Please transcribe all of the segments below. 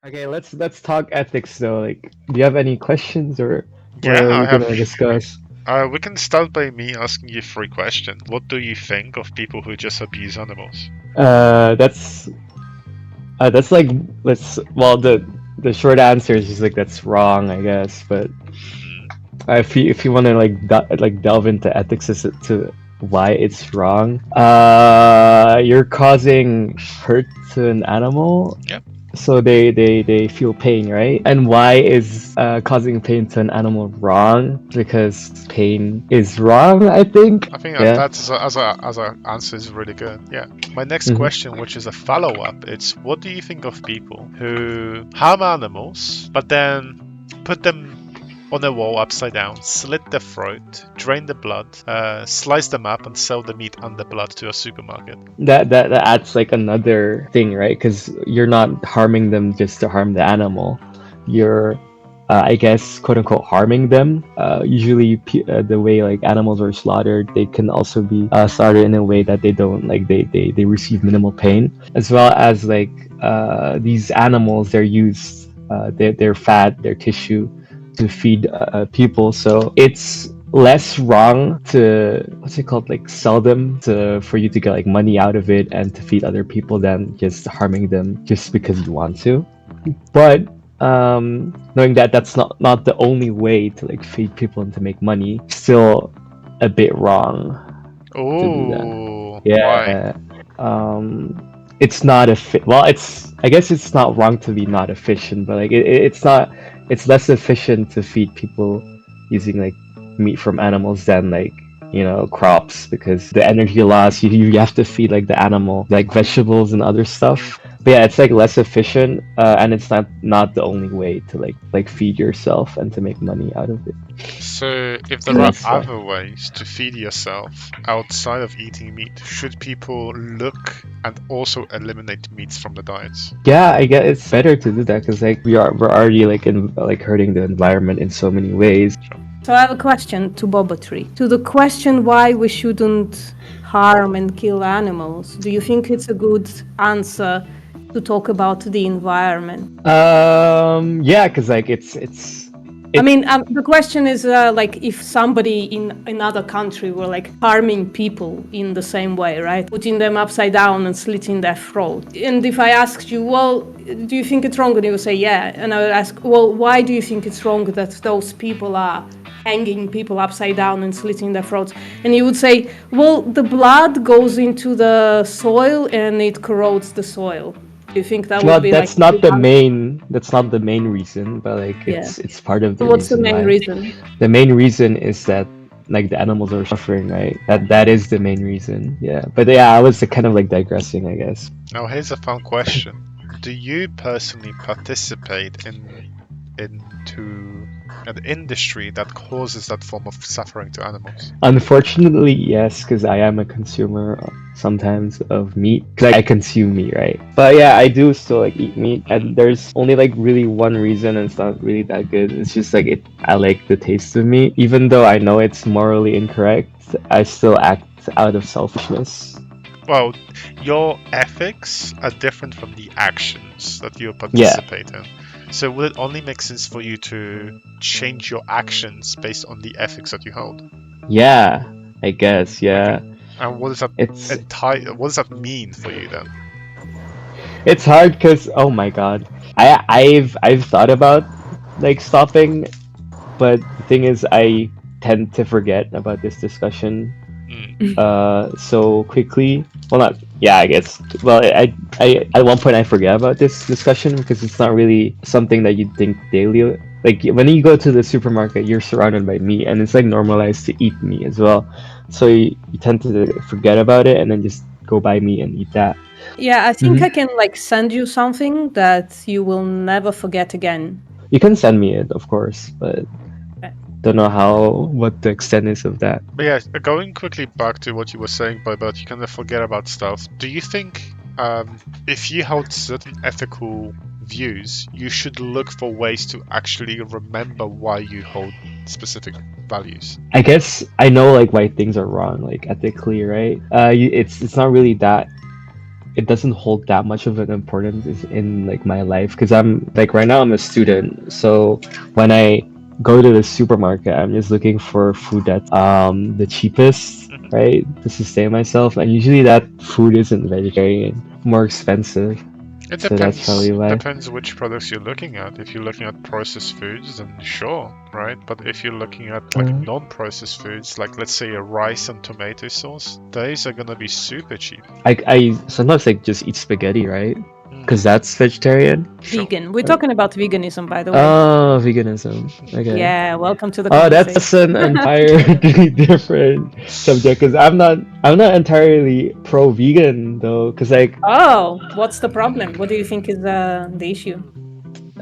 Okay, let's talk ethics though. Like, do you have any questions or what Yeah, are I we have. gonna discuss? We can start by me asking you three questions. What do you think of people who just abuse animals? That's that's like let's well the short answer is just like that's wrong, I guess. But Hmm. if you want to like like delve into ethics as to why it's wrong, you're causing hurt to an animal, Yep, so they feel pain, right? And why is causing pain to an animal wrong? Because pain is wrong, I think. I think that Yeah. that's as a answer is really good. Yeah. My next Hmm. question, which is a follow-up, it's what do you think of people who harm animals, but then put them on a wall upside down, slit their throat, drain the blood, slice them up, and sell the meat and the blood to a supermarket? That adds like another thing, right? Because you're not harming them just to harm the animal. You're, I guess, quote unquote, harming them. Usually, the way like animals are slaughtered, they can also be slaughtered in a way that they don't like they receive minimal pain, as well as like these animals, they're used, their fat, their tissue, to feed people. So it's less wrong to what's it called, like sell them to for you to get like money out of it and to feed other people than just harming them just because you want to. But knowing that that's not the only way to like feed people and to make money, still a bit wrong to do that. Oh, why? Yeah. It's not well, it's, I guess it's not wrong to be not efficient, but like it's not, it's less efficient to feed people using like meat from animals than like, crops, because the energy loss, you have to feed like the animal like vegetables and other stuff. But yeah, it's like less efficient, and it's not the only way to like feed yourself and to make money out of it. So, if So there are that's why. other ways to feed yourself outside of eating meat, should people look and also eliminate meats from the diets? Yeah, I guess it's better to do that because like we're already like in like hurting the environment in so many ways. Sure. So I have a question to Boba To the question why we shouldn't harm and kill animals, do you think it's a good answer to talk about the environment? Yeah, because like it's I it. mean, the question is like if somebody in another country were like harming people in the same way, right? Putting them upside down and slitting their throat. And if I asked you, well, do you think it's wrong? And you would say, yeah. And I would ask, well, why do you think it's wrong that those people are hanging people upside down and slitting their throats? And you would say, well, the blood goes into the soil and it corrodes the soil. Do you think that would Well, be like that's a not good the answer? main. That's not the main reason, but like Yeah. it's part of So the what's the reason main why. reason? The main reason is that like the animals are suffering, right? That is the main reason. Yeah, but yeah, I was kind of like digressing, I guess. Now, here's a fun question: do you personally participate into an industry that causes that form of suffering to animals? Unfortunately, yes, because I am a consumer sometimes of meat. Because I consume meat, right? But yeah, I do still like eat meat, and there's only like really one reason, and it's not really that good. It's just like I like the taste of meat, even though I know it's morally incorrect. I still act out of selfishness. Well, your ethics are different from the actions that you Yeah, participate in. So, would it only make sense for you to change your actions based on the ethics that you hold? yeah, I guess, Okay. yeah. And what does that It's what does that mean for you then? it's hard because, oh my god, I've thought about like stopping, but the thing is, I tend to forget about this discussion Mm, so quickly. Well, not, yeah, I guess. Well, I at one point I forget about this discussion because it's not really something that you think daily. Like when you go to the supermarket, you're surrounded by meat, and it's like normalized to eat meat as well. So you tend to forget about it and then just go buy meat and eat that. Yeah, I think Hmm. I can like send you something that you will never forget again. You can send me it, of course, but Okay. don't know how what the extent is of that. But yeah, going quickly back to what you were saying, but you kind of forget about stuff. Do you think if you hold certain ethical views, you should look for ways to actually remember why you hold specific values? I guess I know like why things are wrong, like ethically, right? It's not really that it doesn't hold that much of an importance in like my life because I'm like right now I'm a student. So when I go to the supermarket, I'm just looking for food that's the cheapest, Mhm. right? To sustain myself. And usually that food isn't vegetarian, more expensive. It So that's probably why. depends which products you're looking at. If you're looking at processed foods, then sure, right? But if you're looking at like Mhm. non-processed foods, like let's say a rice and tomato sauce, those are gonna be super cheap. I sometimes like just eat spaghetti, right? Mm, Because that's vegetarian. sure. Vegan. We're talking about veganism, by the way. Oh, veganism. Okay. Yeah, welcome to the Oh, that's conversation. an entirely different subject because I'm not entirely pro vegan though because like Oh, what's the problem? What do you think is the issue?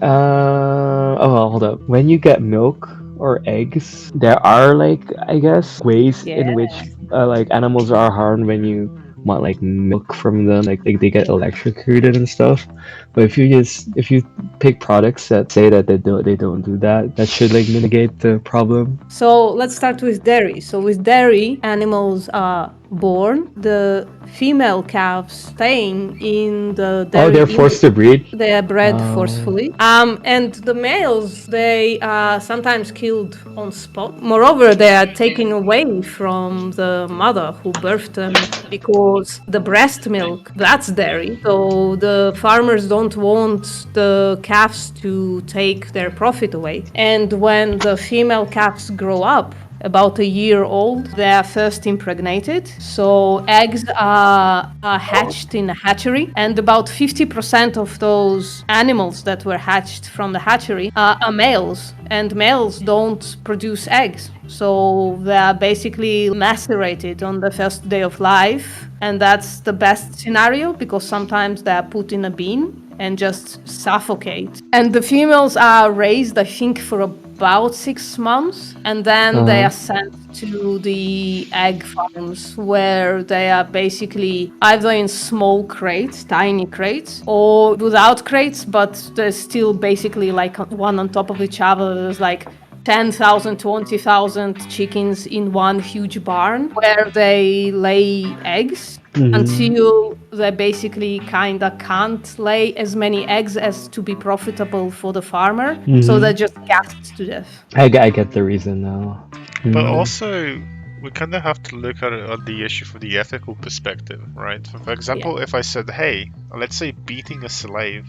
oh well, hold up, when you get milk or eggs there are like I guess ways Yeah. in which like animals are harmed when you want like milk from them like they get electrocuted and stuff, but if you pick products that say that they don't do that, that should like mitigate the problem. So let's start with dairy. So with dairy, animals are born. The female calves staying in the Oh, dairy they're forced to breed. they are bred Oh. forcefully. And the males, they are sometimes killed on spot. Moreover, they are taken away from the mother who birthed them because the breast milk, that's dairy. So the farmers don't want the calves to take their profit away. And when the female calves grow up, about a year old, they are first impregnated. So eggs are hatched in a hatchery, and about 50% of those animals that were hatched from the hatchery are males, and males don't produce eggs. So they are basically macerated on the first day of life, and that's the best scenario because sometimes they are put in a bin and just suffocate. And the females are raised, I think, for about 6 months, and then they are sent to the egg farms where they are basically either in small crates, tiny crates, or without crates, but they're still basically like one on top of each other. There's like 10,000, 20,000 chickens in one huge barn where they lay eggs until they basically kind of can't lay as many eggs as to be profitable for the farmer. So they just gassed to death. I get the reason now. But Mm. also, we kind of have to look at the issue from the ethical perspective, right? For example, if I said, hey, let's say beating a slave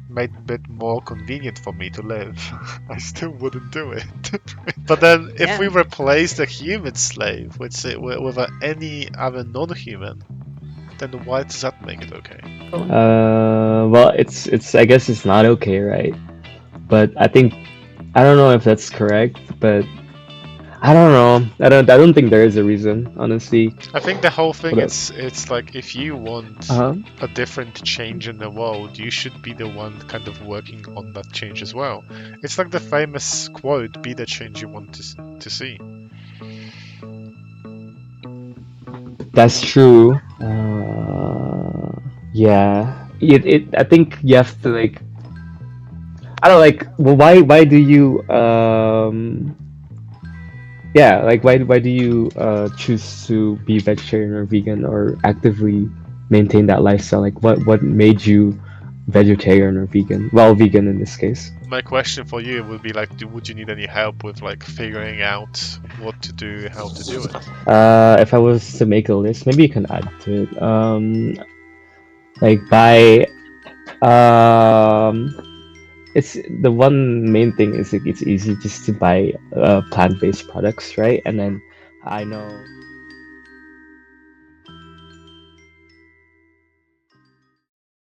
made a bit more convenient for me to live, I still wouldn't do it. But then, if we replace the human slave with any other non-human, then why does that make it okay? Well, it's I guess it's not okay, right? But I don't know if that's correct, but I don't know. I don't think there is a reason, honestly. I think the whole thing What it's like if you want Uh-huh. a different change in the world, you should be the one kind of working on that change as well. It's like the famous quote, be the change you want to see. That's true. Yeah. I think you have to like. I don't like. Well, why do you Yeah, like why do you choose to be vegetarian or vegan or actively maintain that lifestyle? Like what made you vegetarian or vegan? Well, vegan in this case. My question for you would be like, would you need any help with like figuring out what to do, how to do it? If I was to make a list, maybe you can add to it. Like by it's the one main thing is like, it's easy just to buy plant-based products, right? And then I know